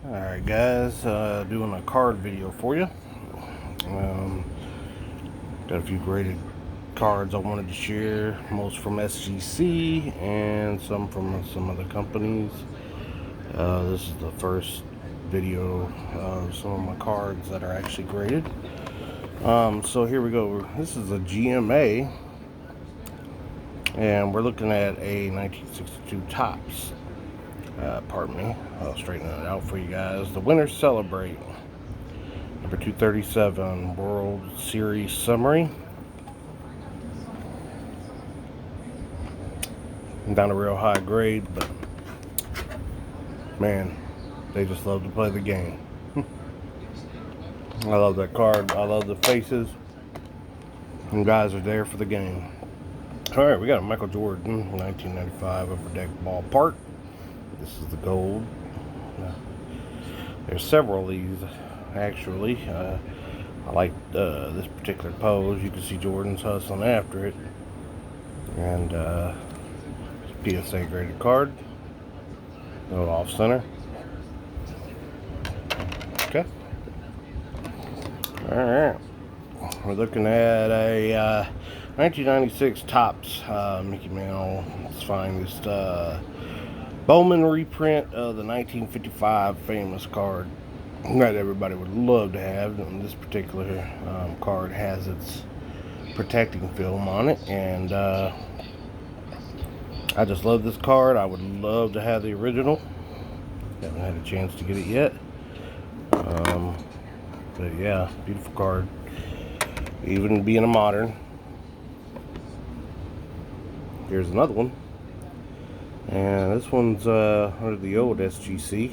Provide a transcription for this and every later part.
Alright guys, doing a card video for you. Um, Got a few graded cards I wanted to share, most from SGC and some from some other companies. This is the first video of some of my cards that are actually graded. So here we go. This is a GMA, and we're looking at a 1962 Topps. Pardon me, I'll straighten it out for you guys. The Winners Celebrate, number 237, World Series Summary. Not a real high grade, but man, they just love to play the game. I love that card. I love the faces. And guys are there for the game. Alright, we got a Michael Jordan, 1995 Upper Deck Ballpark. This is the gold. There's several of these, actually. I like this particular pose. You can see Jordan's hustling after it. And PSA graded card. No off center. Okay. Alright. We're looking at a 1996 Topps Mickey Mantle's finest Bowman reprint of the 1955 famous card that everybody would love to have. And this particular card has its protecting film on it, and I just love this card. I would love to have the original. Haven't had a chance to get it yet. But yeah, beautiful card. Even being a modern. Here's another one. And this one's under the old SGC.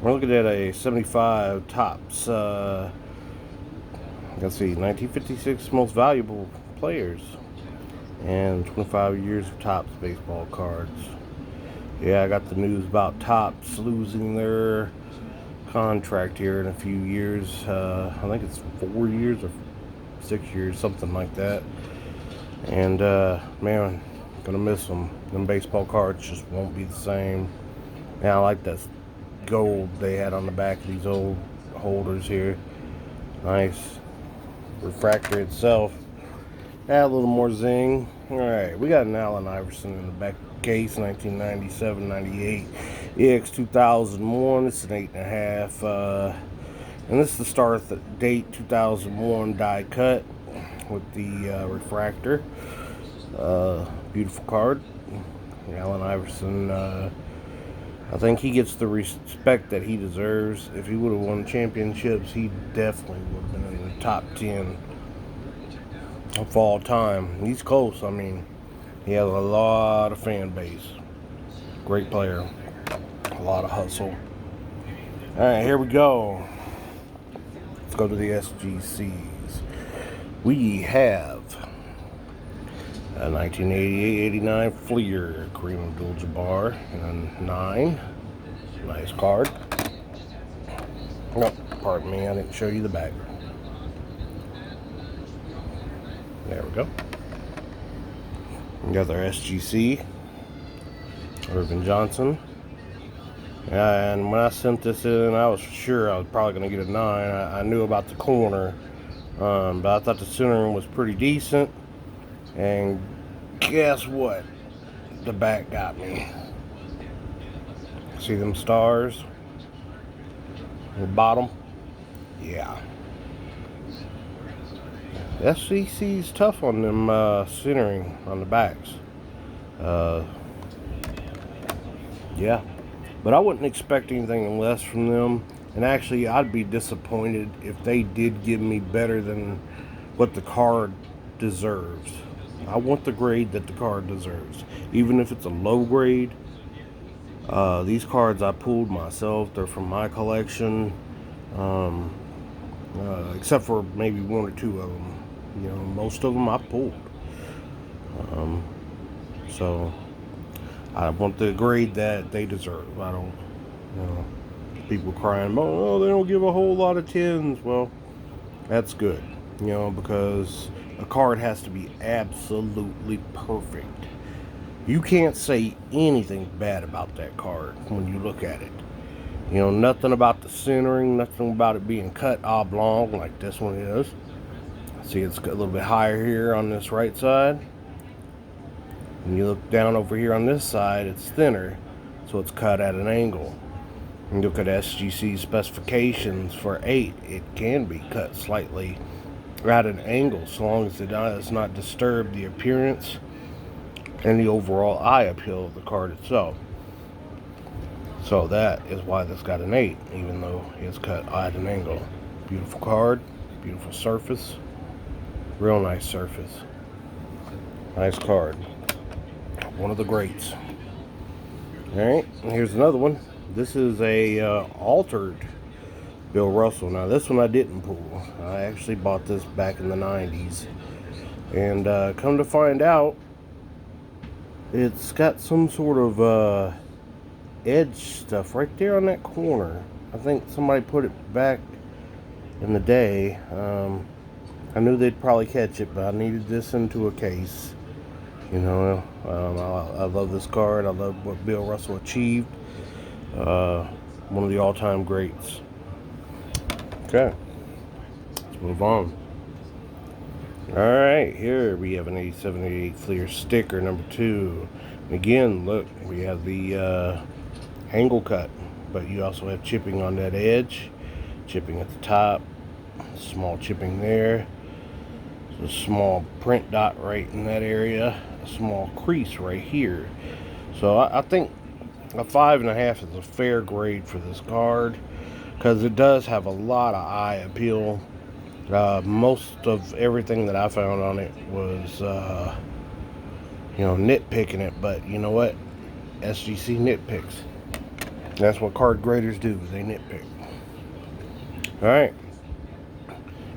We're looking at a 75 Topps. Let's see, 1956 most valuable players. And 25 years of Topps baseball cards. Yeah, I got the news about Topps losing their contract here in a few years. I think it's 4 years or 6 years, something like that. And man, gonna miss them. Them baseball cards just won't be the same. Now I like that gold they had on the back of these old holders here. Nice. Refractor itself. Add a little more zing. Alright, we got an Allen Iverson in the back case, 1997-98 EX 2001. It's an 8.5. And this is the start date 2001 die cut with the refractor. Beautiful card. Allen Iverson, I think he gets the respect that he deserves. If he would have won championships, he definitely would have been in the top 10 of all time. He's close. I mean, he has a lot of fan base. Great player. A lot of hustle. Alright, here we go. Let's go to the SGCs. We have a 1988-89 Fleer, Kareem Abdul-Jabbar, and 9. Nice card. Nope, pardon me, I didn't show you the back. There we go. We got our SGC, Irvin Johnson. And when I sent this in, I was sure I was probably going to get a 9. I knew about the corner, but I thought the centering was pretty decent. And guess what? The back got me. See them stars? The bottom? Yeah. SGC's tough on them centering on the backs. Yeah. But I wouldn't expect anything less from them. And actually, I'd be disappointed if they did give me better than what the card deserves. I want the grade that the card deserves. Even if it's a low grade. These cards I pulled myself. They're from my collection. Except for maybe 1 or 2 of them. You know, most of them I pulled. So I want the grade that they deserve. I don't, you know, people crying, oh, they don't give a whole lot of 10s. Well, that's good, you know, because a card has to be absolutely perfect. You can't say anything bad about that card when you look at it. You know, nothing about the centering, nothing about it being cut oblong like this one is. See, it's a little bit higher here on this right side. When you look down over here on this side, it's thinner, so it's cut at an angle. And look at SGC specifications for 8, it can be cut slightly at an angle, so long as it does not disturb the appearance and the overall eye appeal of the card itself. So that is why this got an 8, even though it's cut at an angle. Beautiful card, beautiful surface, real nice surface. Nice card. One of the greats. Alright, here's another one. This is a altered Bill Russell. Now this one I didn't pull. I actually bought this back in the 90s. And come to find out, it's got some sort of edge stuff right there on that corner. I think somebody put it back in the day. I knew they'd probably catch it, but I needed this into a case. You know, I love this card. I love what Bill Russell achieved. One of the all-time greats. Okay, let's move on. Alright, here we have an 87-88 Fleer sticker, number 2. And again, look, we have the angle cut, but you also have chipping on that edge, chipping at the top, small chipping there, a small print dot right in that area, a small crease right here. So I think a 5.5 is a fair grade for this card, because it does have a lot of eye appeal. Most of everything that I found on it was, you know, nitpicking it, but you know what? SGC nitpicks. That's what card graders do, they nitpick. Alright.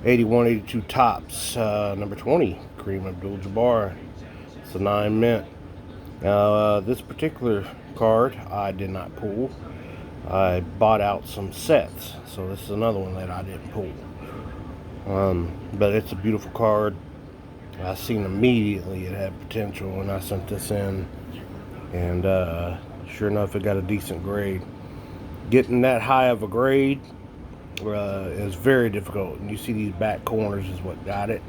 81-82 Topps, number 20, Kareem Abdul-Jabbar. It's a 9 mint. Now, this particular card I did not pull. I bought out some sets, so this is another one that I didn't pull. But it's a beautiful card. I seen immediately it had potential when I sent this in, and sure enough, it got a decent grade. Getting that high of a grade is very difficult, and you see these back corners is what got it.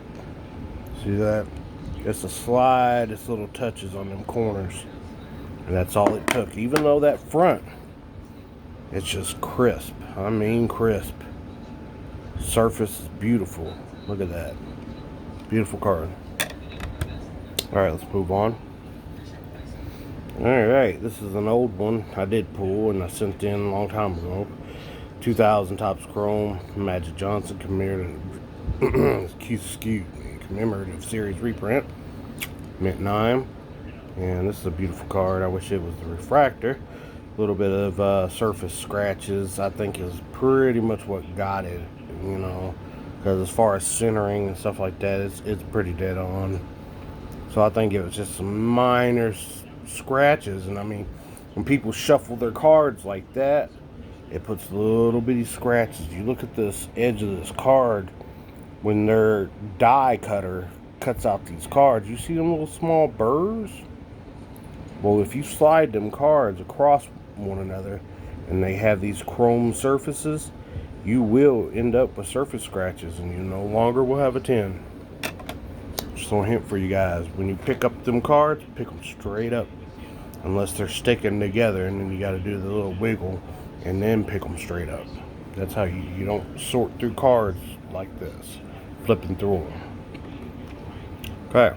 See that? Just a slide, it's little touches on them corners, and that's all it took. Even though that front, it's just crisp. I mean crisp. Surface is beautiful. Look at that. Beautiful card. Alright, let's move on. Alright, this is an old one I did pull and I sent in a long time ago. 2000 Topps Chrome, Magic Johnson commemorative series reprint. Mint 9. And this is a beautiful card. I wish it was the refractor. A little bit of surface scratches, I think, is pretty much what got it, you know, because as far as centering and stuff like that, it's pretty dead on. So I think it was just some minor scratches, and I mean, when people shuffle their cards like that, it puts little bitty scratches. You look at this edge of this card, when their die cutter cuts out these cards, you see them little small burrs? Well, if you slide them cards across one another and they have these chrome surfaces, you will end up with surface scratches, and you no longer will have a 10. Just a hint for you guys: when you pick up them cards, pick them straight up, unless they're sticking together, and then you got to do the little wiggle and then pick them straight up. That's how you don't sort through cards like this, flipping through them. Okay,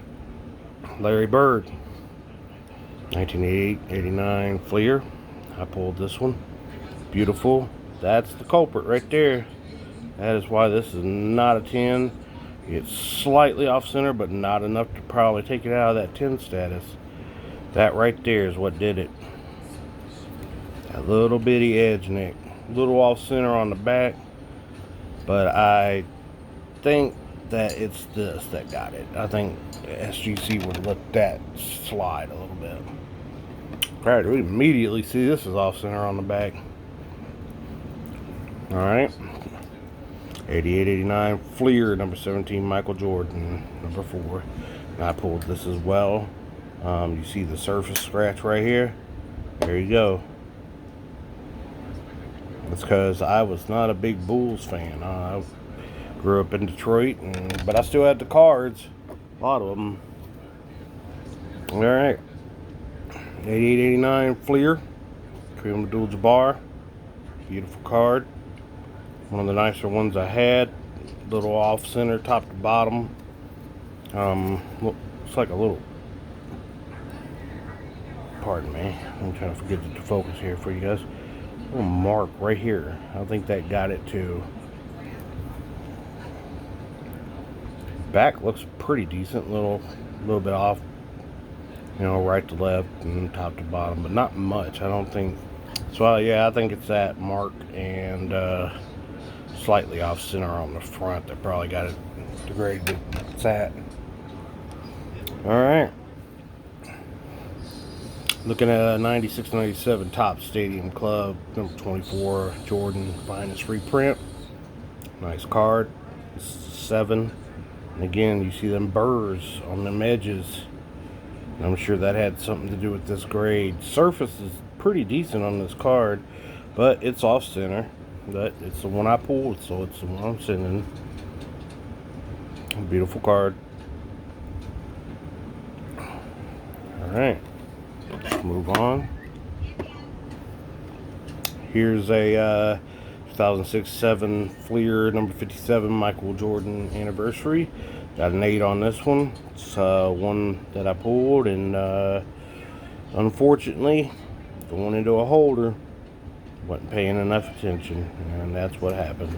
Larry Bird, 1988-89 Fleer. I pulled this one. Beautiful. That's the culprit right there. That is why this is not a 10. It's slightly off center, but not enough to probably take it out of that 10 status. That right there is what did it. That little bitty edge neck. A little off center on the back, but I think that it's this that got it. I think SGC would let that slide a little bit. Alright, we immediately see this is off center on the back. Alright. 88-89 Fleer, number 17, Michael Jordan, number 4. And I pulled this as well. You see the surface scratch right here? There you go. It's because I was not a big Bulls fan. I grew up in Detroit, but I still had the cards, a lot of them. All right, 88-89 Fleer, Kareem Abdul-Jabbar, beautiful card. One of the nicer ones I had. Little off center, top to bottom. Looks like a little. Pardon me. I'm trying to forget to focus here for you guys. A little mark right here. I think that got it too. Back looks pretty decent. Little bit off. You know, right to left and top to bottom, but not much. I don't think. So yeah, I think it's that mark and slightly off center on the front. That probably got it degraded. It's at. All right. Looking at a 96-97 Topps Stadium Club, number 24, Jordan Finest reprint. Nice card. 7. And again, you see them burrs on them edges. I'm sure that had something to do with this grade. Surface is pretty decent on this card, but it's off center. But it's the one I pulled, so it's the one I'm sending. Beautiful card. Alright, let's move on. Here's a 2006-7 Fleer number 57 Michael Jordan anniversary. Got an 8 on this one. It's one that I pulled, and unfortunately going into a holder, wasn't paying enough attention, and that's what happened.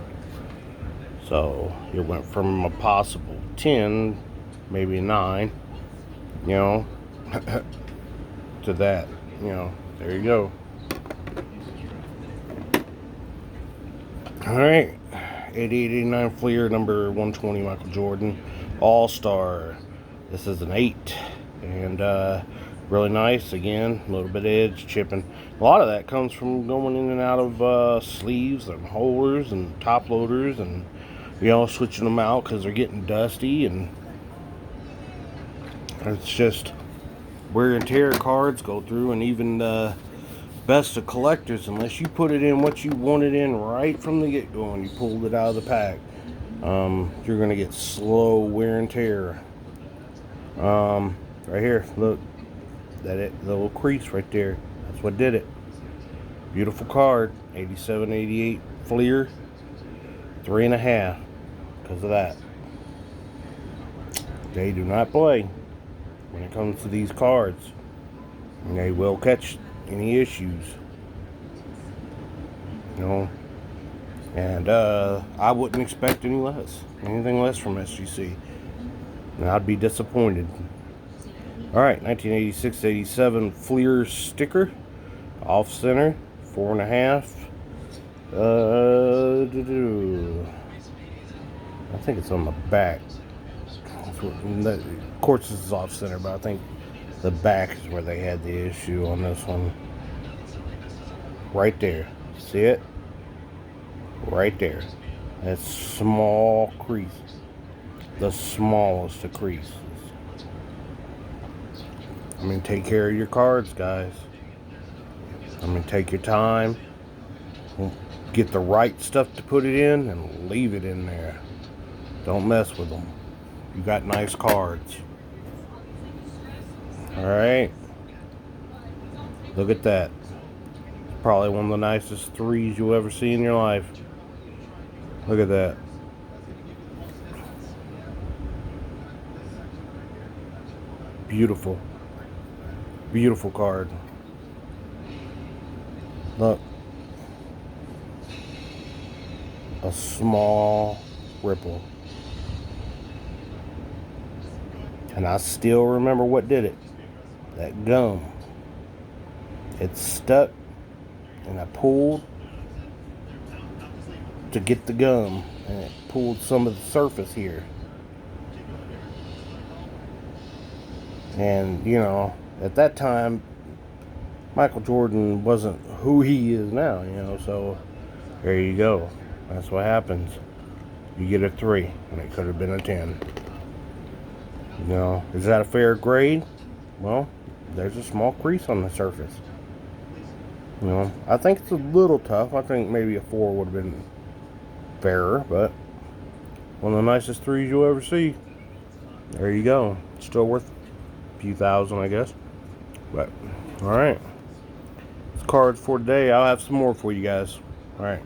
So it went from a possible 10, maybe a 9, you know, to that, you know. There you go. All right, 88-89 Fleer number 120 Michael Jordan All-Star. This is an 8, and really nice. Again, a little bit of edge chipping. A lot of that comes from going in and out of sleeves and holders and top loaders, and you know, switching them out because they're getting dusty, and it's just wear and tear cards go through. And even best of collectors, unless you put it in what you want it in right from the get-go and you pulled it out of the pack, you're gonna get slow wear and tear. Right here, look, the little crease right there, that's what did it. Beautiful card. 87-88 Fleer, 3.5 because of that. They do not play when it comes to these cards, and they will catch any issues, you know. And I wouldn't expect anything less from SGC, and I'd be disappointed. All right, 1986-87 Fleer sticker, off center, 4.5. I think it's on the back. Of course, this is off center, but I think the back is where they had the issue on this one. Right there. See it? Right there. That small crease. The smallest of creases. I mean, take care of your cards, guys. I mean, take your time. Get the right stuff to put it in and leave it in there. Don't mess with them. You got nice cards. Alright. Look at that. Probably one of the nicest 3s you'll ever see in your life. Look at that. Beautiful. Beautiful card. Look. A small ripple. And I still remember what did it. That gum. It stuck, and I pulled to get the gum, and it pulled some of the surface here. And, you know, at that time, Michael Jordan wasn't who he is now, you know, so there you go. That's what happens. You get a 3, and it could have been a 10. You know, is that a fair grade? Well, there's a small crease on the surface. You know, I think it's a little tough. I think maybe a 4 would have been fairer, but one of the nicest 3s you'll ever see. There you go. Still worth a few thousand, I guess. But, alright. That's cards for today. I'll have some more for you guys. Alright.